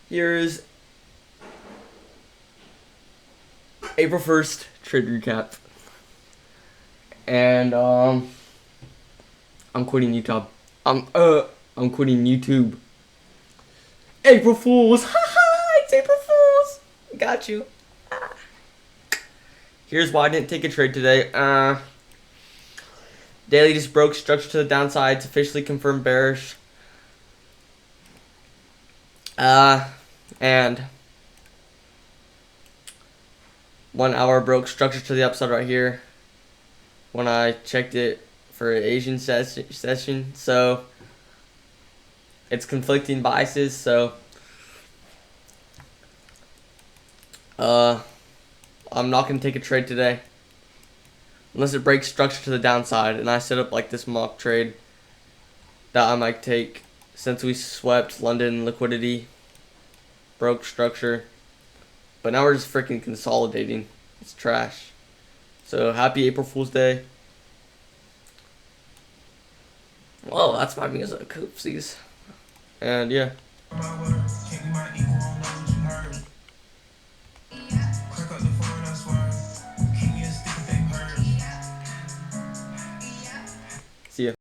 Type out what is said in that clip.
Here's April 1st trade recap. And I'm quitting YouTube. I'm quitting YouTube. April Fools. Haha, it's April Fools. Got you. Here's why I didn't take a trade today. Daily just broke, structure to the downside. It's officially confirmed bearish. And 1 hour broke, structure to the upside right here when I checked it for an Asian session. So it's conflicting biases. So I'm not going to take a trade today unless it breaks structure to the downside, and I set up like this mock trade that I might take since we swept London liquidity, broke structure, but now we're just freaking consolidating. It's trash. So happy April Fool's Day. Whoa, that's my music. Oopsies. And yeah.